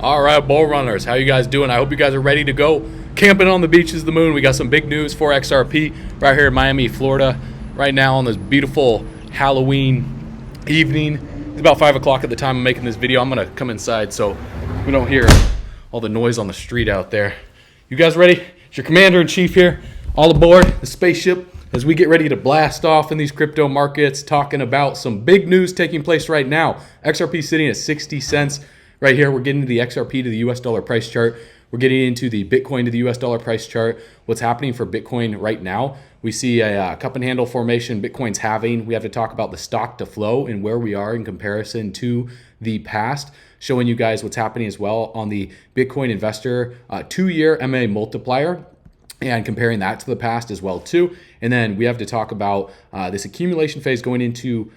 All right, bull runners, how you guys doing? I hope you guys are ready to go camping on the beaches of the moon. We got some big news for XRP right here in Miami, Florida, right now on this beautiful Halloween evening. It's about 5 o'clock at the time I'm making this video. I'm gonna come inside so we don't hear all the noise on the street out there. You guys ready? It's your commander-in-chief here, all aboard the spaceship as we get ready to blast off in these crypto markets, talking about some big news taking place right now. XRP sitting at 60 cents. Right here, we're getting to the XRP to the US dollar price chart. We're getting into the Bitcoin to the US dollar price chart. What's happening for Bitcoin right now? We see a cup and handle formation Bitcoin's having. We have to talk about the stock to flow and where we are in comparison to the past, showing you guys what's happening as well on the Bitcoin investor 2-year MA multiplier, and comparing that to the past as well too. And then we have to talk about this accumulation phase going into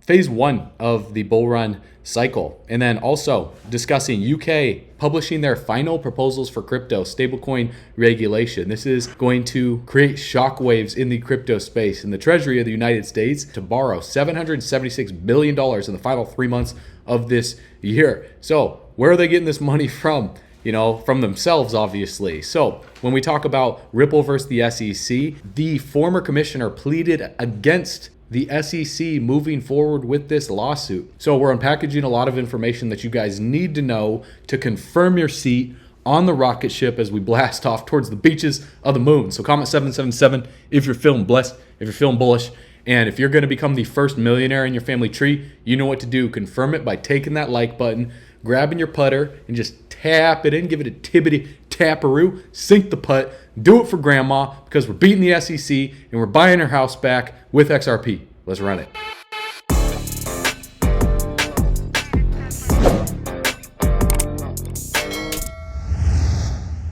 phase 1 of the bull run cycle. And then also discussing UK publishing their final proposals for crypto stablecoin regulation. This is going to create shockwaves in the crypto space, and the Treasury of the United States to borrow $776 billion in the final 3 months of this year. So where are they getting this money from? You know, from themselves, obviously. So when we talk about Ripple versus the SEC, the former commissioner pleaded against the SEC moving forward with this lawsuit. So we're unpackaging a lot of information that you guys need to know to confirm your seat on the rocket ship as we blast off towards the beaches of the moon. So comment 777 if you're feeling blessed, if you're feeling bullish. And if you're going to become the first millionaire in your family tree, you know what to do. Confirm it by taking that like button, grabbing your putter, and just tap it in, give it a tibbity taparoo, sink the putt, do it for grandma, because we're beating the SEC and we're buying her house back with XRP. Let's run it.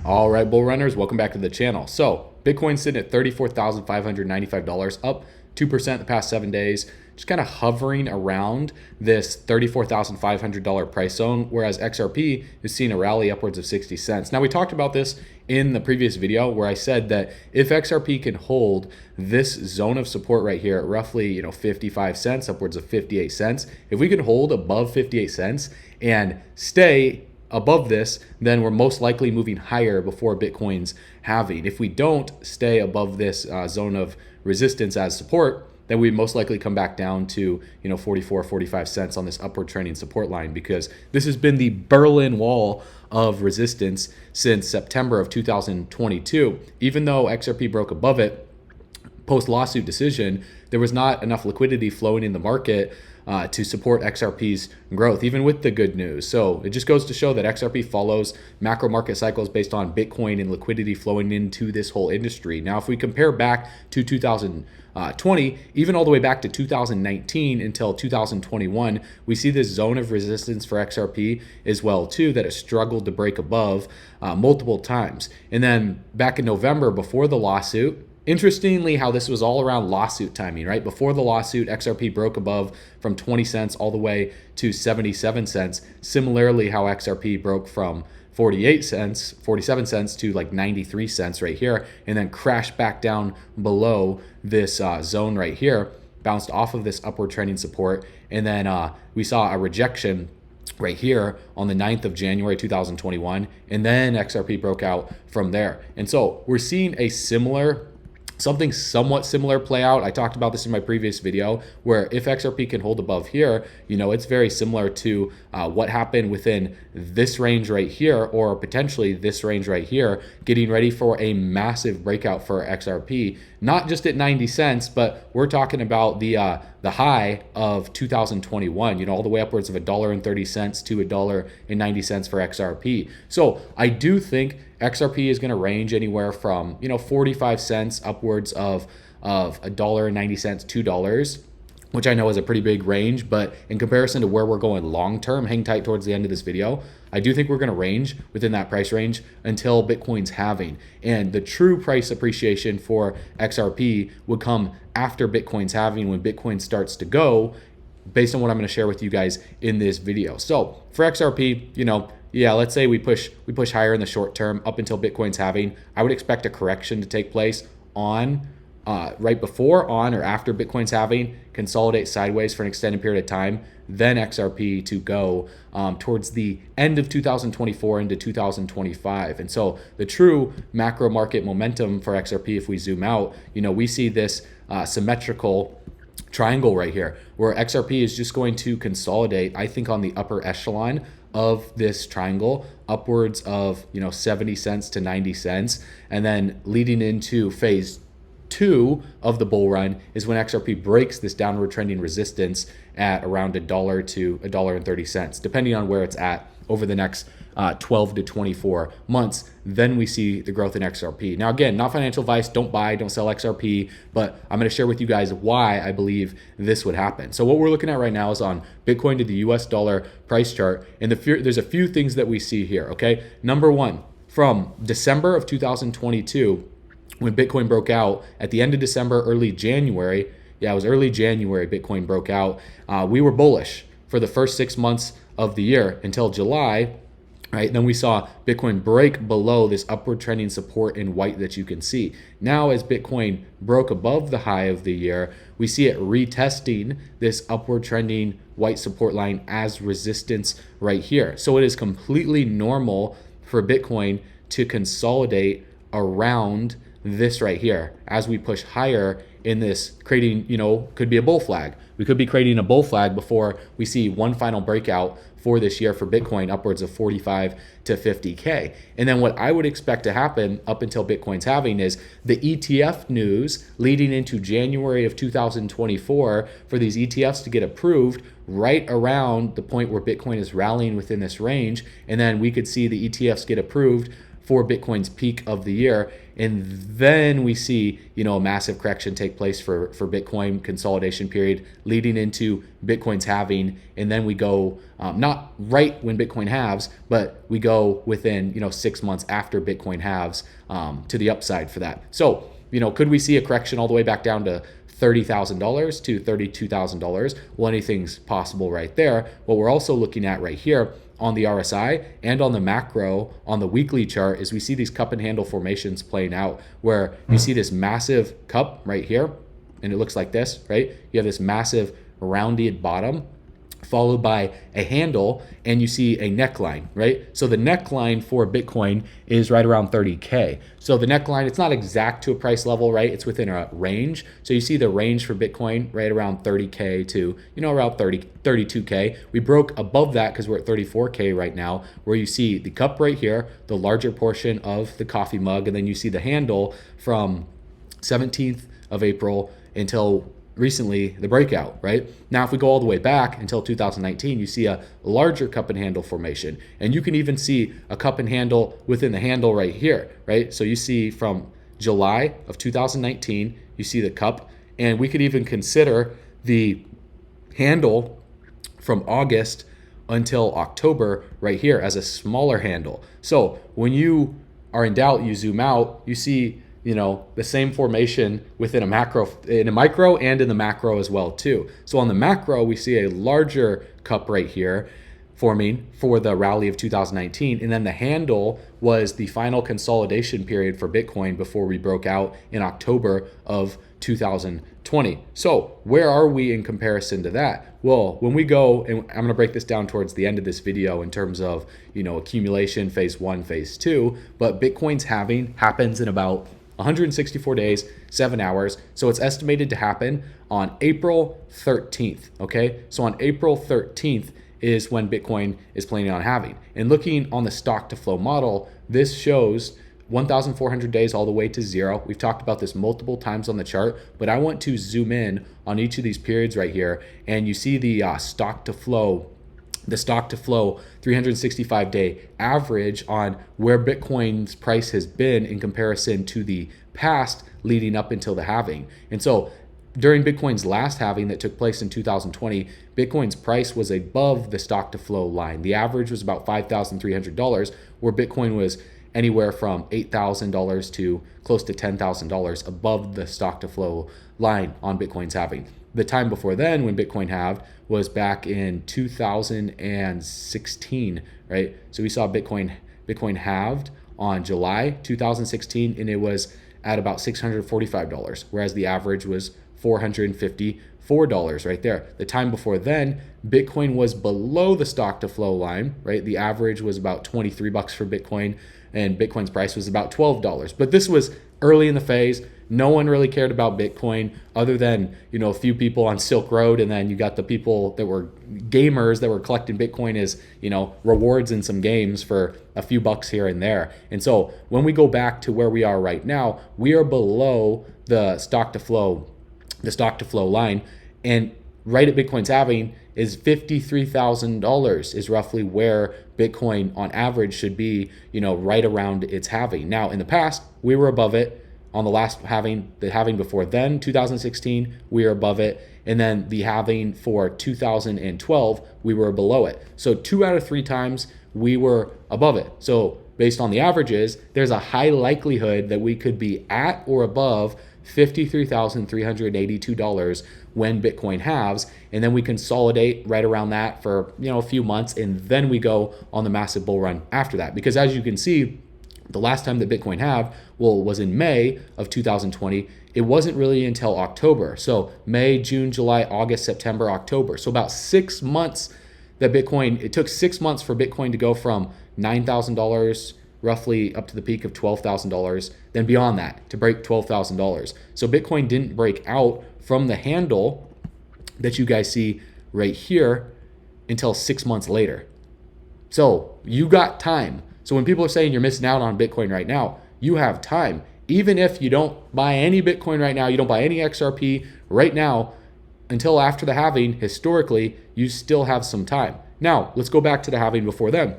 All right, bull runners, welcome back to the channel. So Bitcoin sitting at $34,595, up 2% the past 7 days, just kind of hovering around this $34,500 price zone, whereas XRP is seeing a rally upwards of 60 cents. Now, we talked about this in the previous video where I said that if XRP can hold this zone of support right here at roughly 55 cents, upwards of 58 cents, if we can hold above 58 cents and stay above this, then we're most likely moving higher before Bitcoin's halving. If we don't stay above this zone of resistance as support, then we most likely come back down to 44, 45 cents on this upward trending support line, because this has been the Berlin Wall of resistance since September of 2022. Even though XRP broke above it post lawsuit decision, there was not enough liquidity flowing in the market to support XRP's growth, even with the good news. So it just goes to show that XRP follows macro market cycles based on Bitcoin and liquidity flowing into this whole industry. Now, if we compare back to 2020, even all the way back to 2019 until 2021, we see this zone of resistance for XRP as well too, that it struggled to break above multiple times. And then back in November, before the lawsuit, interestingly, how this was all around lawsuit timing, right? Before the lawsuit, XRP broke above from 20 cents all the way to 77 cents. Similarly, how XRP broke from 47 cents to like 93 cents right here, and then crashed back down below this zone right here, bounced off of this upward trending support, and then we saw a rejection right here on the 9th of January 2021, and then XRP broke out from there. And so we're seeing a something somewhat similar play out. I talked about this in my previous video, where if XRP can hold above here, it's very similar to what happened within this range right here, or potentially this range right here, getting ready for a massive breakout for XRP, not just at 90 cents, but we're talking about the high of 2021, all the way upwards of $1.30 to $1.90 for XRP. So I do think XRP is going to range anywhere from 45 cents upwards of $1.90 to $2, which I know is a pretty big range, but in comparison to where we're going long term, hang tight towards the end of this video, I do think we're going to range within that price range until Bitcoin's halving. And the true price appreciation for XRP would come after Bitcoin's halving, when Bitcoin starts to go, based on what I'm going to share with you guys in this video. So for XRP, yeah, let's say we push higher in the short term up until Bitcoin's halving. I would expect a correction to take place on right before, on, or after Bitcoin's halving, consolidate sideways for an extended period of time, then XRP to go towards the end of 2024 into 2025. And so the true macro market momentum for XRP, if we zoom out, we see this symmetrical triangle right here where XRP is just going to consolidate, I think, on the upper echelon of this triangle, upwards of 70 cents to 90 cents, and then leading into phase 2 of the bull run is when XRP breaks this downward trending resistance at around $1 to $1.30, depending on where it's at over the next 12 to 24 months. Then we see the growth in XRP. Now, again, not financial advice. Don't buy, don't sell XRP, but I'm going to share with you guys why I believe this would happen. So what we're looking at right now is on Bitcoin to the US dollar price chart. And there's a few things that we see here, okay? Number one, from December of 2022, when Bitcoin broke out at the end of December, early January, it was early January Bitcoin broke out, we were bullish for the first 6 months of the year until July, right? Then we saw Bitcoin break below this upward trending support in white that you can see. Now, as Bitcoin broke above the high of the year, we see it retesting this upward trending white support line as resistance right here. So it is completely normal for Bitcoin to consolidate around this right here as we push higher in this, creating, could be a bull flag. We could be creating a bull flag before we see one final breakout for this year for Bitcoin, upwards of 45 to 50K. And then what I would expect to happen up until Bitcoin's halving is the ETF news leading into January of 2024 for these ETFs to get approved right around the point where Bitcoin is rallying within this range. And then we could see the ETFs get approved for Bitcoin's peak of the year. And then we see, a massive correction take place for Bitcoin consolidation period leading into Bitcoin's halving. And then we go, not right when Bitcoin halves, but we go within, 6 months after Bitcoin halves to the upside for that. So, could we see a correction all the way back down to $30,000 to $32,000? Well, anything's possible right there. What we're also looking at right here on the RSI and on the macro on the weekly chart is we see these cup and handle formations playing out where you see this massive cup right here, and it looks like this, right? You have this massive rounded bottom followed by a handle, and you see a neckline, right? So the neckline for Bitcoin is right around 30K. So the neckline, it's not exact to a price level, right? It's within a range. So you see the range for Bitcoin right around 30K to, around 32K. We broke above that because we're at 34K right now, where you see the cup right here, the larger portion of the coffee mug, and then you see the handle from 17th of April until recently the breakout, right? Now, if we go all the way back until 2019, you see a larger cup and handle formation. And you can even see a cup and handle within the handle right here, right? So you see from July of 2019, you see the cup, and we could even consider the handle from August until October right here as a smaller handle. So when you are in doubt, you zoom out, you see the same formation within a macro, in a micro and in the macro as well too. So on the macro, we see a larger cup right here forming for the rally of 2019. And then the handle was the final consolidation period for Bitcoin before we broke out in October of 2020. So where are we in comparison to that? Well, when we go, and I'm going to break this down towards the end of this video in terms of, accumulation, phase 1, phase 2, but Bitcoin's halving happens in about 164 days, 7 hours. So it's estimated to happen on April 13th. Okay. So on April 13th is when Bitcoin is planning on halving. And looking on the stock to flow model, this shows 1,400 days all the way to zero. We've talked about this multiple times on the chart, but I want to zoom in on each of these periods right here. And you see the stock to flow 365-day average on where Bitcoin's price has been in comparison to the past leading up until the halving. And so during Bitcoin's last halving that took place in 2020, Bitcoin's price was above the stock to flow line. The average was about $5,300, where Bitcoin was anywhere from $8,000 to close to $10,000 above the stock to flow line on Bitcoin's halving. The time before then, when Bitcoin halved, was back in 2016, right? So we saw Bitcoin halved on July 2016, and it was at about $645, whereas the average was $454 right there. The time before then, Bitcoin was below the stock to flow line, right? The average was about 23 bucks for Bitcoin, and Bitcoin's price was about $12. But this was early in the phase. No one really cared about Bitcoin other than, a few people on Silk Road. And then you got the people that were gamers that were collecting Bitcoin as, rewards in some games for a few bucks here and there. And so when we go back to where we are right now, we are below the stock to flow line. And right at Bitcoin's halving is $53,000 is roughly where Bitcoin on average should be, right around its halving. Now, in the past, we were above it. On the last halving, the halving before then, 2016, we were above it. And then the halving for 2012, we were below it. So 2 out of 3 times we were above it. So based on the averages, there's a high likelihood that we could be at or above $53,382 when Bitcoin halves, and then we consolidate right around that for a few months, and then we go on the massive bull run after that. Because as you can see, the last time that Bitcoin halved, was in May of 2020. It wasn't really until October. So May, June, July, August, September, October. So about 6 months it took 6 months for Bitcoin to go from $9,000 roughly up to the peak of $12,000, then beyond that to break $12,000. So Bitcoin didn't break out from the handle that you guys see right here until 6 months later. So you got time. So when people are saying you're missing out on Bitcoin right now, you have time. Even if you don't buy any Bitcoin right now, you don't buy any XRP right now, until after the halving, historically, you still have some time. Now, let's go back to the halving before then.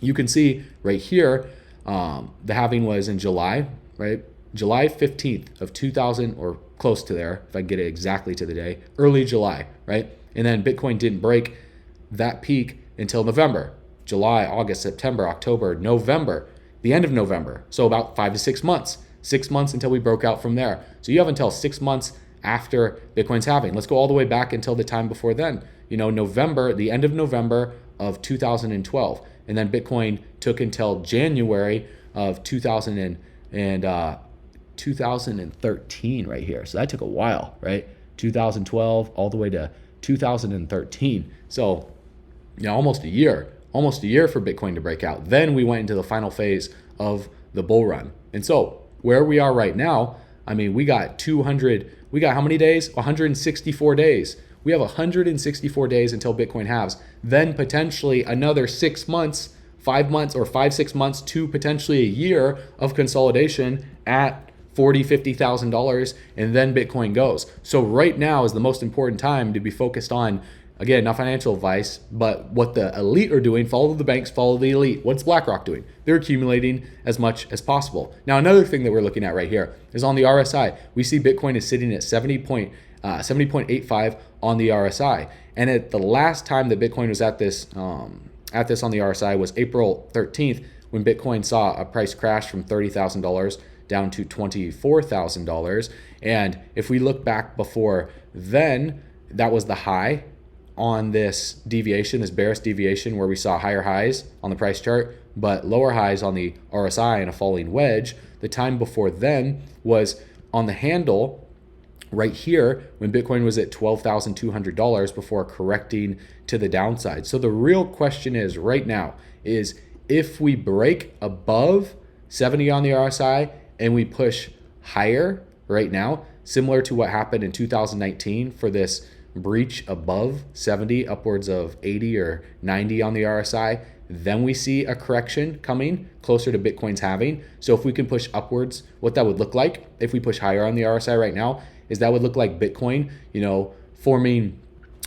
You can see right here, the halving was in July, right? July 15th of 2000, or close to there, if I get it exactly to the day, early July, right? And then Bitcoin didn't break that peak until November. July, August, September, October, November, the end of November. So about 5 to 6 months, 6 months until we broke out from there. So you have until 6 months after Bitcoin's halving. Let's go all the way back until the time before then. November, the end of November of 2012. And then Bitcoin took until January of 2013 right here. So that took a while, right? 2012 all the way to 2013. So, almost a year for Bitcoin to break out. Then we went into the final phase of the bull run. And so where we are right now, we got how many days? 164 days. We have 164 days until Bitcoin halves. Then potentially another 6 months, 5 months, or 5-6 months to potentially a year of consolidation at $40,000, $50,000, and then Bitcoin goes. So right now is the most important time to be focused on, again, not financial advice, but what the elite are doing. Follow the banks, follow the elite. What's BlackRock doing? They're accumulating as much as possible. Now, another thing that we're looking at right here is on the RSI. We see Bitcoin is sitting at 70.85 on the RSI. And at the last time that Bitcoin was at this on the RSI was April 13th, when Bitcoin saw a price crash from $30,000 down to $24,000. And if we look back before then, that was the high on this deviation, this bearish deviation, where we saw higher highs on the price chart, but lower highs on the RSI and a falling wedge. The time before then was on the handle right here when Bitcoin was at $12,200 before correcting to the downside. So the real question is right now is if we break above 70 on the RSI and we push higher right now, similar to what happened in 2019 for this breach above 70, upwards of 80 or 90 on the RSI, then we see a correction coming closer to Bitcoin's halving. So if we can push upwards, what that would look like if we push higher on the RSI right now is that would look like Bitcoin, forming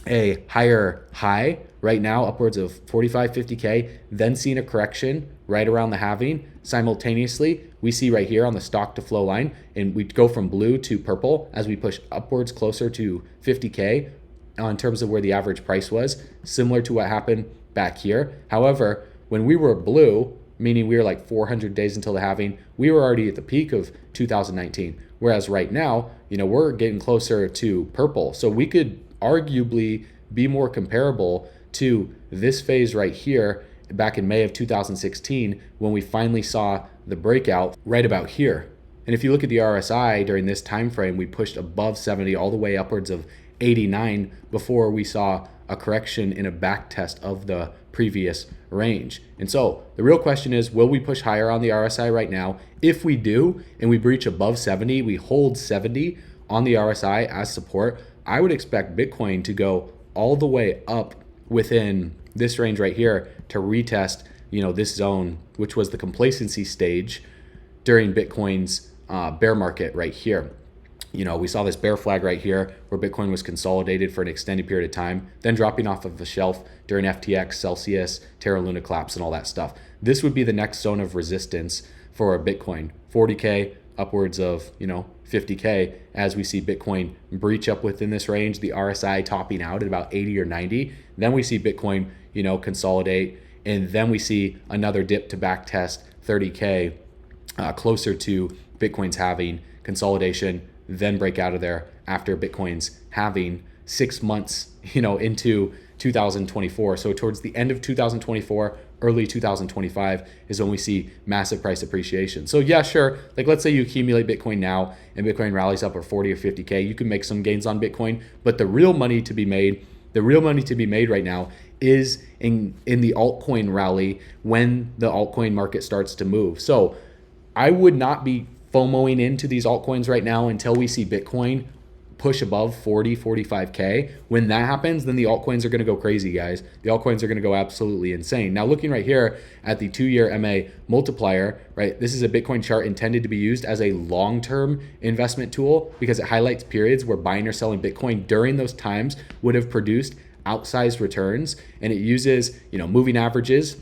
a higher high right now, upwards of 45, 50K, then seeing a correction right around the halving. Simultaneously, we see right here on the stock to flow line, and we go from blue to purple as we push upwards closer to 50K in terms of where the average price was, similar to what happened back here. However, when we were blue, meaning we were like 400 days until the halving, we were already at the peak of 2019. Whereas right now, we're getting closer to purple. So we could arguably be more comparable to this phase right here back in May of 2016 when we finally saw the breakout right about here. And if you look at the RSI during this time frame, we pushed above 70 all the way upwards of 89 before we saw a correction in a back test of the previous range. And so the real question is, will we push higher on the RSI right now? If we do, and we breach above 70, we hold 70 on the RSI as support, I would expect Bitcoin to go all the way up within this range right here to retest, this zone, which was the complacency stage during Bitcoin's bear market right here. We saw this bear flag right here where Bitcoin was consolidated for an extended period of time, then dropping off of the shelf during FTX, Celsius, Terra Luna collapse, and all that stuff. This would be the next zone of resistance for Bitcoin, 40K upwards of, 50K, as we see Bitcoin breach up within this range, the RSI topping out at about 80 or 90. Then we see Bitcoin, consolidate, and then we see another dip to back test 30K closer to Bitcoin's halving, consolidation, then break out of there after Bitcoin's halving 6 months, into 2024. So towards the end of 2024, early 2025 is when we see massive price appreciation. So yeah, sure. Like, let's say you accumulate Bitcoin now and Bitcoin rallies up or 40 or 50K, you can make some gains on Bitcoin, but the real money to be made right now is in the altcoin rally when the altcoin market starts to move. So I would not be FOMOing into these altcoins right now until we see Bitcoin push above 40, 45K. When that happens, then the altcoins are going to go crazy, guys. The altcoins are going to go absolutely insane. Now, looking right here at the 2-year MA multiplier, right? This is a Bitcoin chart intended to be used as a long-term investment tool because it highlights periods where buying or selling Bitcoin during those times would have produced outsized returns. And it uses, moving averages.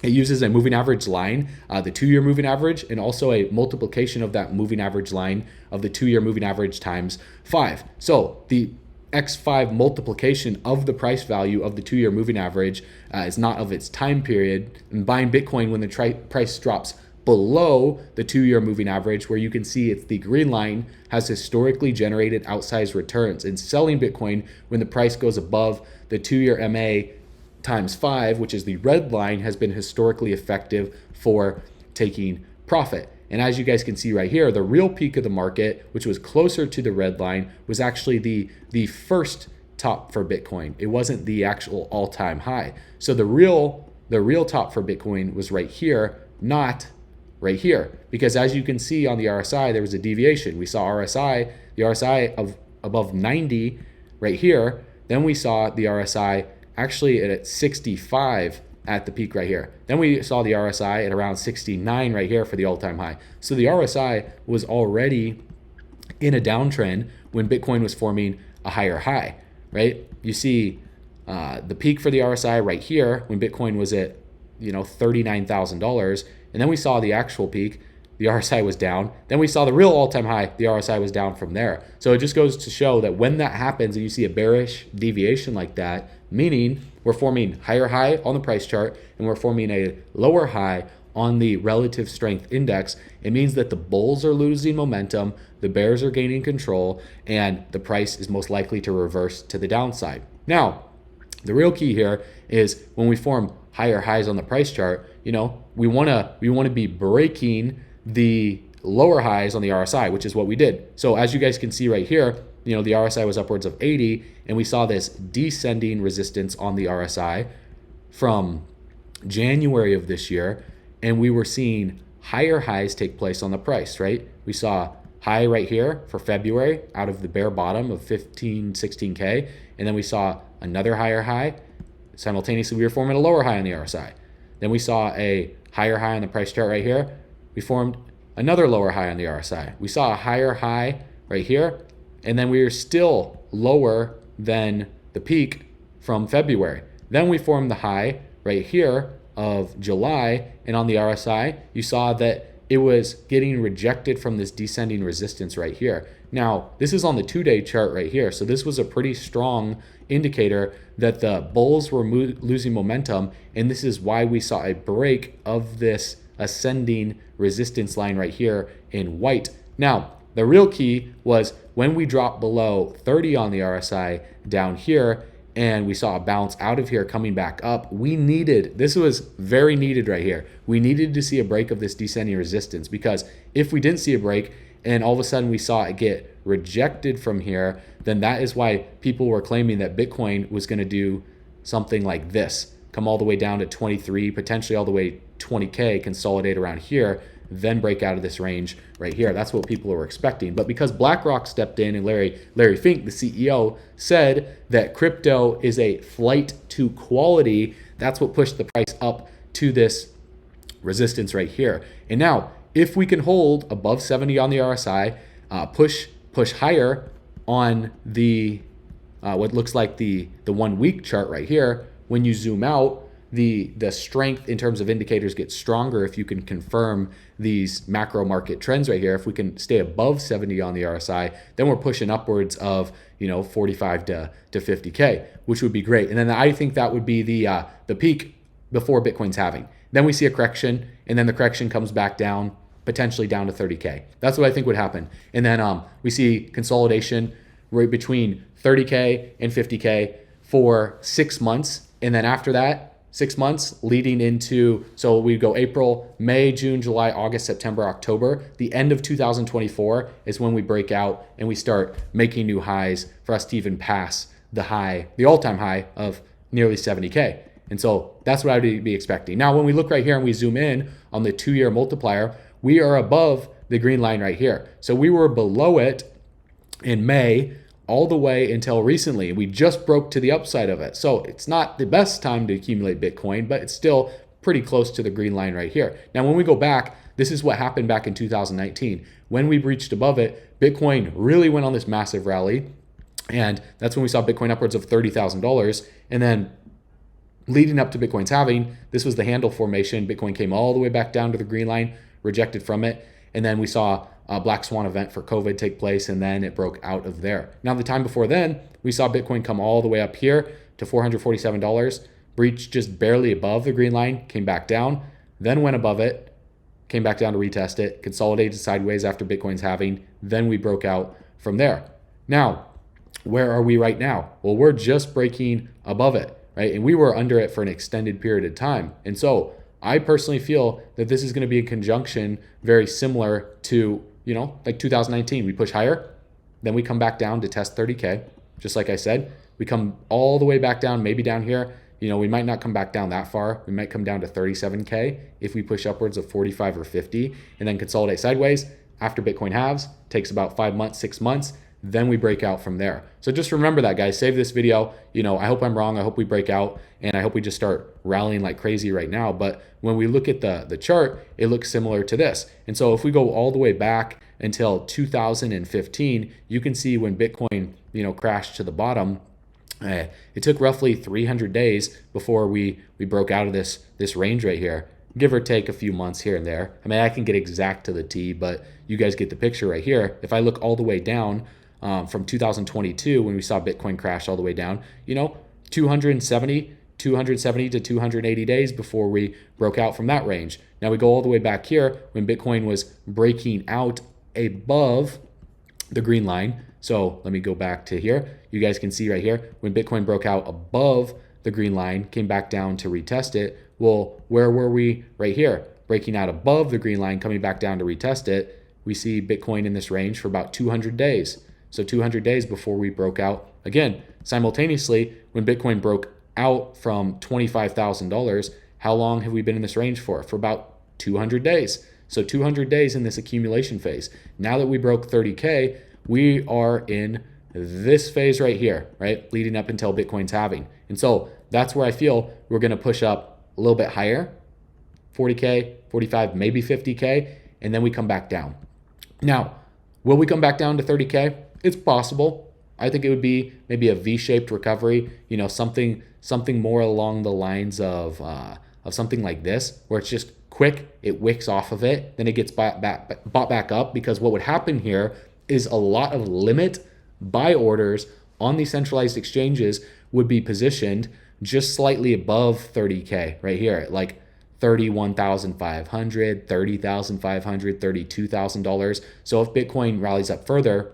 It uses a moving average line, the 2-year moving average, and also a multiplication of that moving average line of the 2-year moving average times 5. So the X5 multiplication of the price value of the 2-year moving average is not of its time period. And buying Bitcoin when the price drops below the 2-year moving average, where you can see it's the green line, has historically generated outsized returns. And selling Bitcoin when the price goes above the 2-year MA times 5, which is the red line, has been historically effective for taking profit. And as you guys can see right here, the real peak of the market, which was closer to the red line, was actually the first top for Bitcoin. It wasn't the actual all-time high. So the real top for Bitcoin was right here, not right here. Because as you can see on the RSI, there was a deviation. We saw the RSI of above 90 right here. Then we saw the RSI actually at 65 at the peak right here. Then we saw the RSI at around 69 right here for the all-time high. So the RSI was already in a downtrend when Bitcoin was forming a higher high, right? You see the peak for the RSI right here when Bitcoin was at, $39,000. And then we saw the actual peak, the RSI was down. Then we saw the real all-time high, the RSI was down from there. So it just goes to show that when that happens and you see a bearish deviation like that, meaning we're forming higher high on the price chart and we're forming a lower high on the relative strength index, it means that the bulls are losing momentum, the bears are gaining control, and the price is most likely to reverse to the downside. Now, the real key here is when we form higher highs on the price chart, we want to be breaking the lower highs on the RSI, which is what we did. So as you guys can see right here, the RSI was upwards of 80, and we saw this descending resistance on the RSI from January of this year, and we were seeing higher highs take place on the price, right? We saw high right here for February out of the bear bottom of 16K, and then we saw another higher high. Simultaneously, we were forming a lower high on the RSI. Then we saw a higher high on the price chart right here. We formed another lower high on the RSI. We saw a higher high right here, and then we were still lower than the peak from February. Then we formed the high right here of July, and on the RSI, you saw that it was getting rejected from this descending resistance right here. Now, this is on the 2-day chart right here, so this was a pretty strong indicator that the bulls were losing momentum, and this is why we saw a break of this ascending resistance line right here in white. Now, the real key was when we dropped below 30 on the RSI down here, and we saw a bounce out of here coming back up. This was very needed right here. We needed to see a break of this descending resistance, because if we didn't see a break and all of a sudden we saw it get rejected from here, then that is why people were claiming that Bitcoin was going to do something like this, come all the way down to 23, potentially all the way 20K, consolidate around here, then break out of this range right here. That's what people were expecting. But because BlackRock stepped in and Larry Fink, the CEO, said that crypto is a flight to quality, that's what pushed the price up to this resistance right here. And now, if we can hold above 70 on the RSI, push higher on the what looks like the 1 week chart right here, when you zoom out, the strength in terms of indicators gets stronger if you can confirm these macro market trends right here. If we can stay above 70 on the RSI, then we're pushing upwards of 45 to 50K, which would be great. And then I think that would be the peak before Bitcoin's halving. Then we see a correction, and then the correction comes back down, potentially down to 30K. That's what I think would happen. And then we see consolidation right between 30K and 50K for 6 months. And then after that, 6 months leading into, so we go April, May, June, July, August, September, October. The end of 2024 is when we break out and we start making new highs for us to even pass the all-time high of nearly 70K. And so that's what I would be expecting. Now, when we look right here and we zoom in on the 2-year multiplier, we are above the green line right here. So we were below it in May all the way until recently. We just broke to the upside of it. So it's not the best time to accumulate Bitcoin, but it's still pretty close to the green line right here. Now, when we go back, this is what happened back in 2019. When we breached above it, Bitcoin really went on this massive rally. And that's when we saw Bitcoin upwards of $30,000. And then leading up to Bitcoin's halving, this was the handle formation. Bitcoin came all the way back down to the green line, rejected from it. And then we saw a black swan event for COVID take place, and then it broke out of there. Now, the time before then, we saw Bitcoin come all the way up here to $447, breached just barely above the green line, came back down, then went above it, came back down to retest it, consolidated sideways after Bitcoin's halving, then we broke out from there. Now, where are we right now? Well, we're just breaking above it, right? And we were under it for an extended period of time. And so I personally feel that this is going to be a conjunction very similar to, like 2019. We push higher, then we come back down to test 30K. Just like I said, we come all the way back down, maybe down here. We might not come back down that far. We might come down to 37K if we push upwards of 45 or 50 and then consolidate sideways. After Bitcoin halves, takes about 5 months, 6 months. Then we break out from there. So just remember that, guys. Save this video. I hope I'm wrong. I hope we break out, and I hope we just start rallying like crazy right now. But when we look at the chart, it looks similar to this. And so if we go all the way back until 2015, you can see when Bitcoin, crashed to the bottom, it took roughly 300 days before we broke out of this range right here, give or take a few months here and there. I mean, I can get exact to the T, but you guys get the picture right here. If I look all the way down, from 2022, when we saw Bitcoin crash all the way down, 270 to 280 days before we broke out from that range. Now we go all the way back here when Bitcoin was breaking out above the green line. So let me go back to here. You guys can see right here when Bitcoin broke out above the green line, came back down to retest it. Well, where were we right here? Breaking out above the green line, coming back down to retest it. We see Bitcoin in this range for about 200 days. So 200 days before we broke out. Again, simultaneously, when Bitcoin broke out from $25,000, how long have we been in this range for? For about 200 days. So 200 days in this accumulation phase. Now that we broke 30K, we are in this phase right here, right? Leading up until Bitcoin's halving. And so that's where I feel we're going to push up a little bit higher, 40K, 45, maybe 50K, and then we come back down. Now, will we come back down to 30K? It's possible. I think it would be maybe a V-shaped recovery, something more along the lines of something like this, where it's just quick, it wicks off of it, then it gets bought back up, because what would happen here is a lot of limit buy orders on these centralized exchanges would be positioned just slightly above 30K right here, like $31,500, $30,500, $32,000. So if Bitcoin rallies up further,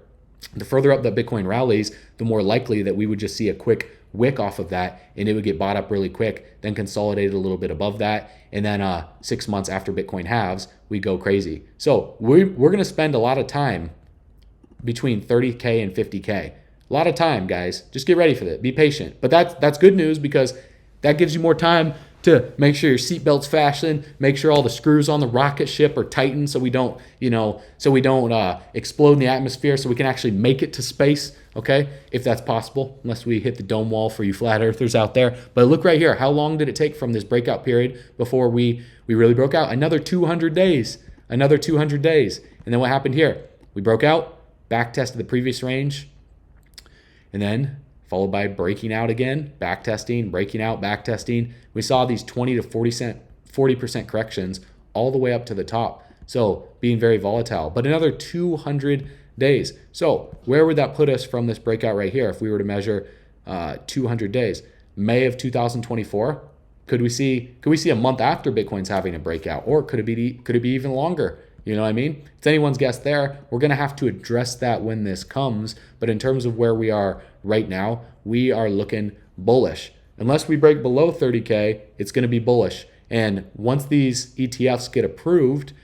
the further up that Bitcoin rallies, the more likely that we would just see a quick wick off of that, and it would get bought up really quick, then consolidate a little bit above that, and then 6 months after Bitcoin halves, we go crazy. So we're going to spend a lot of time between 30K and 50K. A lot of time, guys. Just get ready for that. Be patient. But that's good news, because that gives you more time to make sure your seatbelt's fastened, make sure all the screws on the rocket ship are tightened so we don't, explode in the atmosphere, so we can actually make it to space, okay? If that's possible, unless we hit the dome wall for you flat earthers out there. But look right here. How long did it take from this breakout period before we really broke out? Another 200 days. Another 200 days. And then what happened here? We broke out, back tested the previous range, and then followed by breaking out again, back testing, breaking out, back testing. We saw these 20 to 40% corrections all the way up to the top. So being very volatile, but another 200 days. So where would that put us from this breakout right here if we were to measure 200 days? May of 2024. Could we see a month after Bitcoin's having a breakout, or could it be even longer? You know what I mean? It's anyone's guess there. We're going to have to address that when this comes. But in terms of where we are right now, we are looking bullish. Unless we break below 30K, it's going to be bullish. And once these ETFs get approved,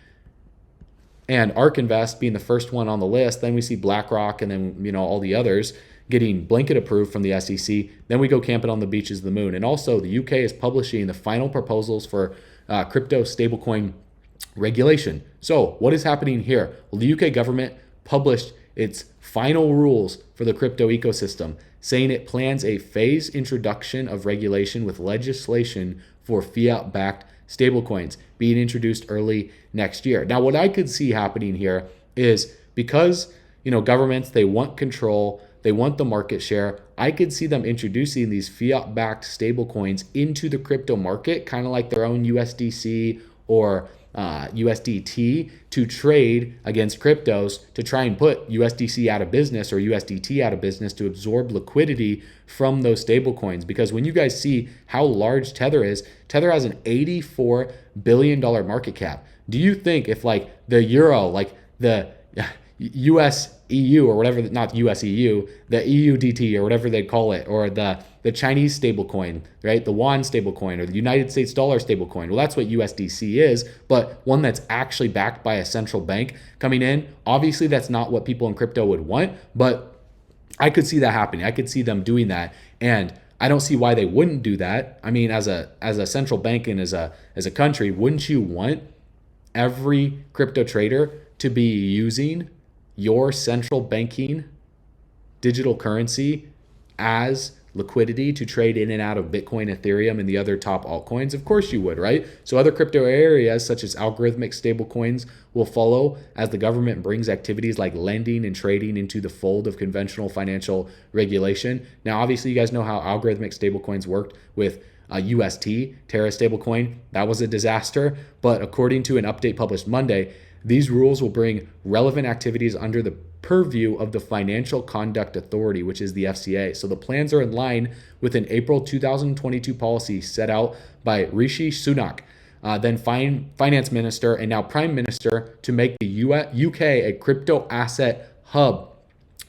and ARK Invest being the first one on the list, then we see BlackRock and then all the others getting blanket approved from the SEC. Then we go camping on the beaches of the moon. And also the UK is publishing the final proposals for crypto stablecoin regulation. So what is happening here? Well, the UK government published its final rules for the crypto ecosystem, saying it plans a phased introduction of regulation with legislation for fiat-backed stablecoins being introduced early next year. Now, what I could see happening here is because governments, they want control, they want the market share. I could see them introducing these fiat-backed stablecoins into the crypto market, kind of like their own USDC or USDT, to trade against cryptos, to try and put USDC out of business or USDT out of business, to absorb liquidity from those stablecoins. Because when you guys see how large Tether is, Tether has an $84 billion market cap. Do you think if like the euro, like the US EU or whatever, not US EU, the EUDT or whatever they call it, or the Chinese stablecoin, right? The yuan stablecoin or the United States dollar stablecoin. Well, that's what USDC is, but one that's actually backed by a central bank coming in. Obviously, that's not what people in crypto would want, but I could see that happening. I could see them doing that, and I don't see why they wouldn't do that. I mean, as a central bank and as a country, wouldn't you want every crypto trader to be using your central banking digital currency as liquidity to trade in and out of Bitcoin, Ethereum, and the other top altcoins? Of course you would, right? So other crypto areas such as algorithmic stablecoins will follow as the government brings activities like lending and trading into the fold of conventional financial regulation. Now, obviously, you guys know how algorithmic stablecoins worked with UST, Terra stablecoin. That was a disaster. But according to an update published Monday, these rules will bring relevant activities under the purview of the Financial Conduct Authority, which is the FCA. So the plans are in line with an April 2022 policy set out by Rishi Sunak, then finance minister and now prime minister, to make the UK a crypto asset hub.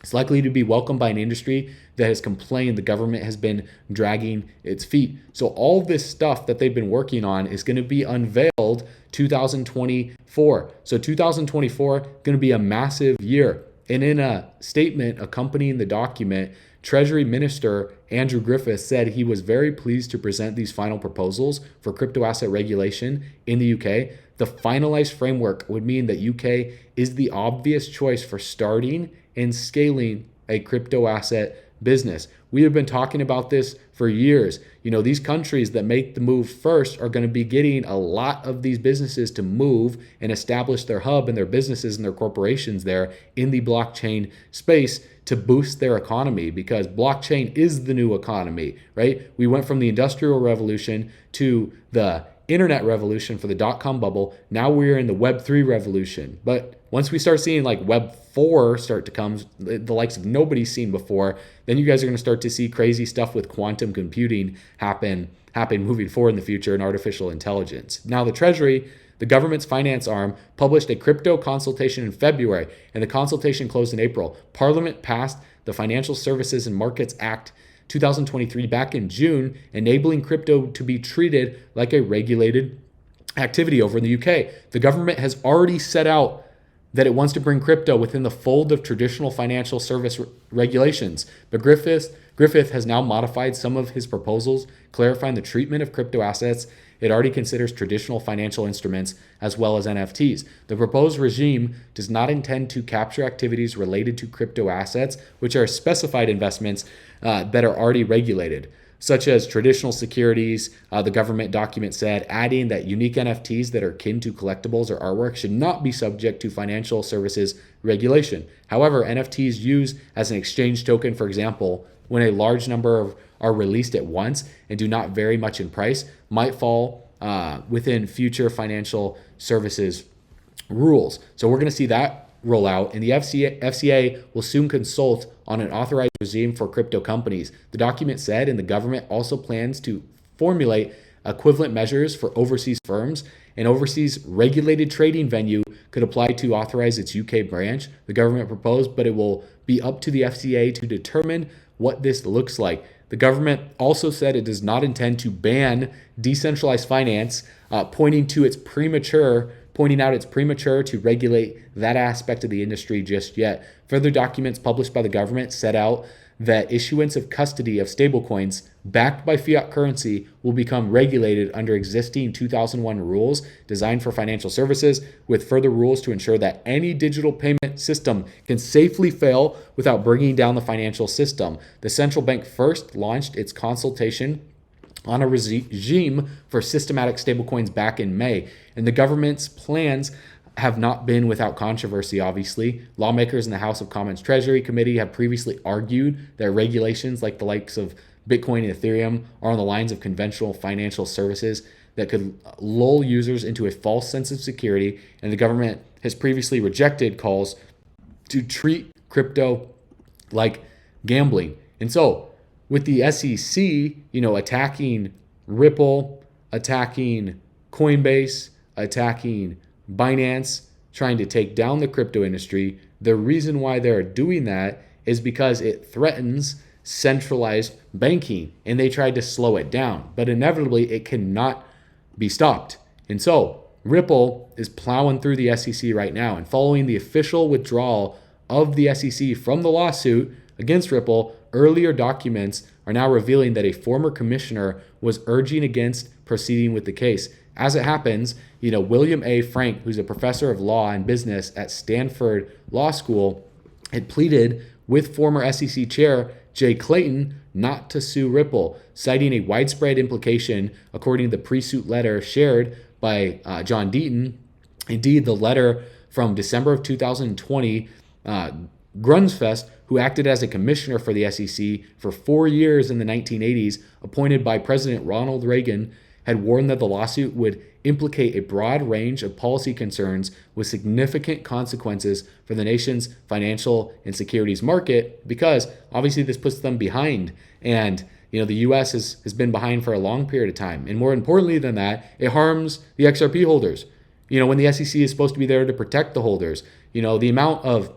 It's likely to be welcomed by an industry that has complained the government has been dragging its feet. So all this stuff that they've been working on is going to be unveiled 2024. So 2024 going to be a massive year. And in a statement accompanying the document, Treasury Minister Andrew Griffiths said he was very pleased to present these final proposals for crypto asset regulation in the UK. The finalized framework would mean that UK is the obvious choice for starting and scaling a crypto asset business. We have been talking about this for years. These countries that make the move first are going to be getting a lot of these businesses to move and establish their hub and their businesses and their corporations there in the blockchain space to boost their economy, because blockchain is the new economy, right? We went from the Industrial Revolution to the internet revolution for the dot-com bubble. Now we're in the Web3 revolution. But once we start seeing like Web4 start to come, the likes of nobody's seen before, then you guys are going to start to see crazy stuff with quantum computing happen moving forward in the future, and artificial intelligence. Now the Treasury, the government's finance arm, published a crypto consultation in February, and the consultation closed in April. Parliament passed the Financial Services and Markets Act 2023 back in June, enabling crypto to be treated like a regulated activity over in the UK. The government has already set out that it wants to bring crypto within the fold of traditional financial service regulations. But Griffith has now modified some of his proposals, clarifying the treatment of crypto assets it already considers traditional financial instruments as well as NFTs. The proposed regime does not intend to capture activities related to crypto assets, which are specified investments that are already regulated, such as traditional securities. The government document said, adding that unique NFTs that are akin to collectibles or artwork should not be subject to financial services regulation. However, NFTs used as an exchange token, for example, when a large number are released at once and do not vary much in price, might fall within future financial services rules. So we're going to see that roll out, and the FCA will soon consult on an authorized regime for crypto companies. The document said, and the government also plans to formulate equivalent measures for overseas firms. An overseas regulated trading venue could apply to authorize its UK branch, the government proposed, but it will be up to the FCA to determine what this looks like. The government also said it does not intend to ban decentralized finance, pointing out it's premature to regulate that aspect of the industry just yet. Further documents published by the government set out that issuance of custody of stablecoins backed by fiat currency will become regulated under existing 2001 rules designed for financial services, with further rules to ensure that any digital payment system can safely fail without bringing down the financial system. The central bank first launched its consultation on a regime for systematic stablecoins back in May, and the government's plans have not been without controversy, obviously. Lawmakers in the House of Commons Treasury Committee have previously argued that regulations like the likes of Bitcoin and Ethereum are on the lines of conventional financial services that could lull users into a false sense of security, and the government has previously rejected calls to treat crypto like gambling. And so, with the SEC, attacking Ripple, attacking Coinbase, attacking Binance, trying to take down the crypto industry, the reason why they're doing that is because it threatens centralized banking, and they tried to slow it down, but inevitably it cannot be stopped. And so Ripple is plowing through the SEC right now, and following the official withdrawal of the SEC from the lawsuit against Ripple, earlier documents are now revealing that a former commissioner was urging against proceeding with the case. As it happens, William A. Frank, who's a professor of law and business at Stanford Law School, had pleaded with former SEC chair Jay Clayton not to sue Ripple, citing a widespread implication, according to the pre-suit letter shared by John Deaton. Indeed, the letter from December of 2020, Grunsfest, who acted as a commissioner for the SEC for 4 years in the 1980s, appointed by President Ronald Reagan, had warned that the lawsuit would implicate a broad range of policy concerns with significant consequences for the nation's financial and securities market, because obviously this puts them behind. And the US has been behind for a long period of time. And more importantly than that, it harms the XRP holders. When the SEC is supposed to be there to protect the holders, the amount of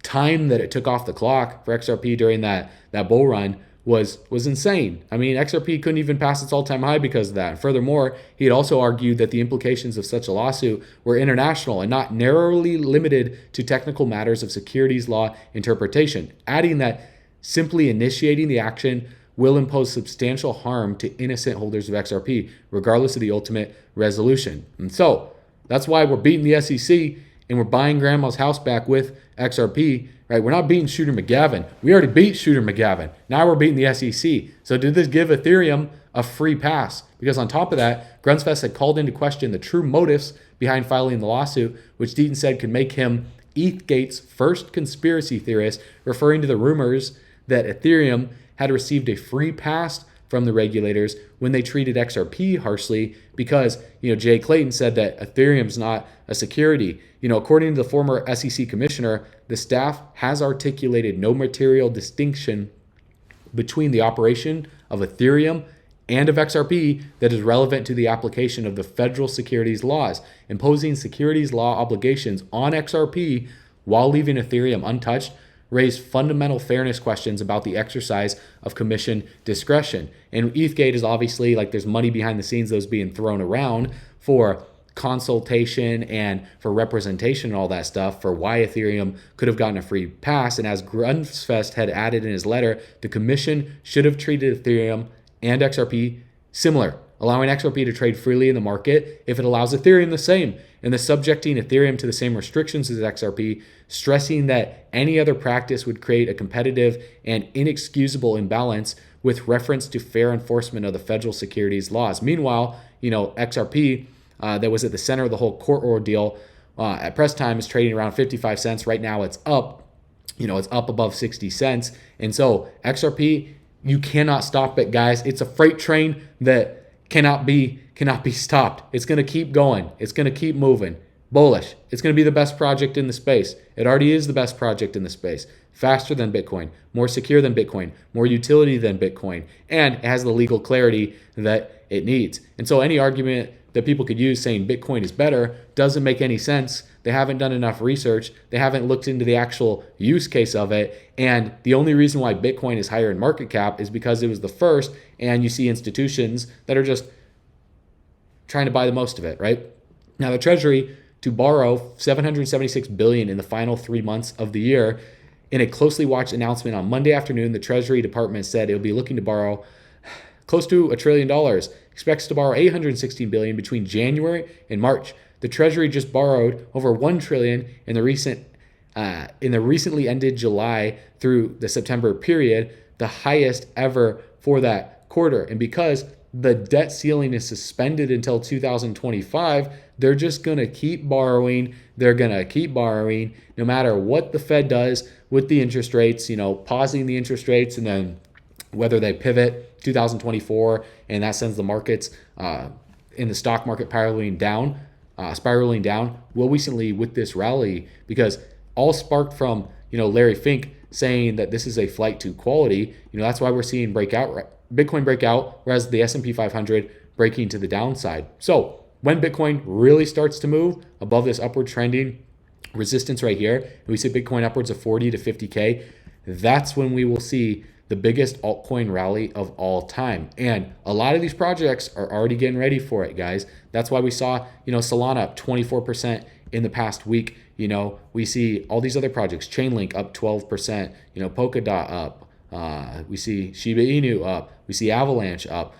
time that it took off the clock for XRP during that bull run was insane. I mean, XRP couldn't even pass its all-time high because of that. And furthermore, he had also argued that the implications of such a lawsuit were international and not narrowly limited to technical matters of securities law interpretation, adding that simply initiating the action will impose substantial harm to innocent holders of XRP, regardless of the ultimate resolution. And so that's why we're beating the SEC and we're buying grandma's house back with XRP, right? We're not beating Shooter McGavin. We already beat Shooter McGavin. Now we're beating the SEC. So did this give Ethereum a free pass? Because on top of that, Grunsfest had called into question the true motives behind filing the lawsuit, which Deaton said could make him ETHgate's first conspiracy theorist, referring to the rumors that Ethereum had received a free pass from the regulators when they treated XRP harshly, because Jay Clayton said that Ethereum's not a security. According to the former SEC commissioner, the staff has articulated no material distinction between the operation of Ethereum and of XRP that is relevant to the application of the federal securities laws. Imposing securities law obligations on XRP while leaving Ethereum untouched raised fundamental fairness questions about the exercise of commission discretion. And ETHgate is obviously like there's money behind the scenes that was being thrown around for consultation and for representation and all that stuff for why Ethereum could have gotten a free pass. And as Grunfest had added in his letter, the commission should have treated Ethereum and XRP similar, allowing XRP to trade freely in the market if it allows Ethereum the same, and thus subjecting Ethereum to the same restrictions as XRP, stressing that any other practice would create a competitive and inexcusable imbalance with reference to fair enforcement of the federal securities laws. Meanwhile, XRP, that was at the center of the whole court ordeal, at press time is trading around 55 cents. Right now it's up, it's up above 60 cents. And so XRP, you cannot stop it, guys. It's a freight train that cannot be stopped. It's going to keep going. It's going to keep moving. Bullish. It's going to be the best project in the space. It already is the best project in the space. Faster than Bitcoin, more secure than Bitcoin, more utility than Bitcoin, and it has the legal clarity that it needs. And so any argument that people could use saying Bitcoin is better doesn't make any sense. They haven't done enough research. They haven't looked into the actual use case of it. And the only reason why Bitcoin is higher in market cap is because it was the first, and you see institutions that are just trying to buy the most of it, right? Now the Treasury to borrow $776 billion in the final 3 months of the year. In a closely watched announcement on Monday afternoon, the Treasury Department said it will be looking to borrow close to $1 trillion, expects to borrow $816 billion between January and March. The Treasury just borrowed over $1 trillion in the recently ended July through the September period, the highest ever for that quarter. And because the debt ceiling is suspended until 2025, they're just going to keep borrowing. They're going to keep borrowing no matter what the Fed does with the interest rates, pausing the interest rates, and then whether they pivot 2024 and that sends the markets in the stock market spiraling down. Well, recently with this rally, because all sparked from Larry Fink saying that this is a flight to quality. That's why we're seeing Bitcoin breakout, whereas the S&P 500 breaking to the downside. So when Bitcoin really starts to move above this upward trending resistance right here, and we see Bitcoin upwards of 40 to 50K, that's when we will see the biggest altcoin rally of all time. And a lot of these projects are already getting ready for it, guys. That's why we saw, Solana up 24% in the past week. We see all these other projects, Chainlink up 12%, Polkadot up. We see Shiba Inu up. We see Avalanche up.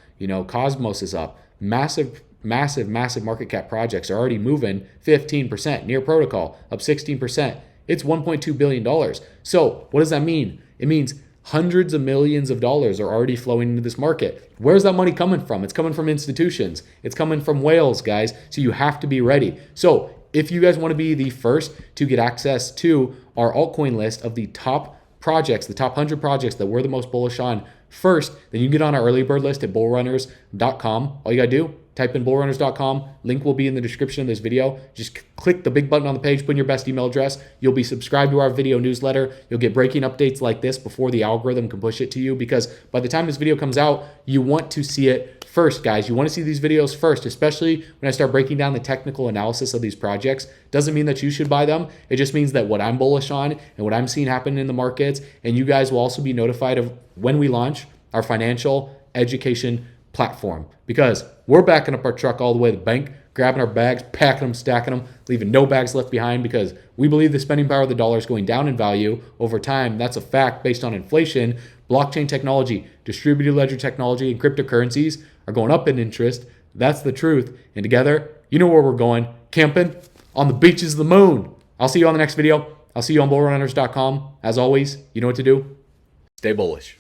Cosmos is up. Massive market cap projects are already moving 15%. Near Protocol up 16%. It's $1.2 billion. So what does that mean? It means hundreds of millions of dollars are already flowing into this market. Where's that money coming from? It's coming from institutions. It's coming from whales, guys. So you have to be ready. So if you guys want to be the first to get access to our altcoin list of the top projects, the top 100 projects that we're the most bullish on first, then you can get on our early bird list at bullrunners.com. All you got to do, type in bullrunners.com. Link will be in the description of this video. Just click the big button on the page, put in your best email address. You'll be subscribed to our video newsletter. You'll get breaking updates like this before the algorithm can push it to you, because by the time this video comes out, you want to see it first, guys. You want to see these videos first, especially when I start breaking down the technical analysis of these projects. Doesn't mean that you should buy them. It just means that what I'm bullish on and what I'm seeing happen in the markets, and you guys will also be notified of when we launch our financial education platform, because we're backing up our truck all the way to the bank, grabbing our bags, packing them, stacking them, leaving no bags left behind, because we believe the spending power of the dollar is going down in value over time. That's a fact based on inflation. Blockchain technology, distributed ledger technology, and cryptocurrencies are going up in interest. That's the truth. And together, you know where we're going, camping on the beaches of the moon. I'll see you on the next video. I'll see you on bullrunners.com. As always, you know what to do. Stay bullish.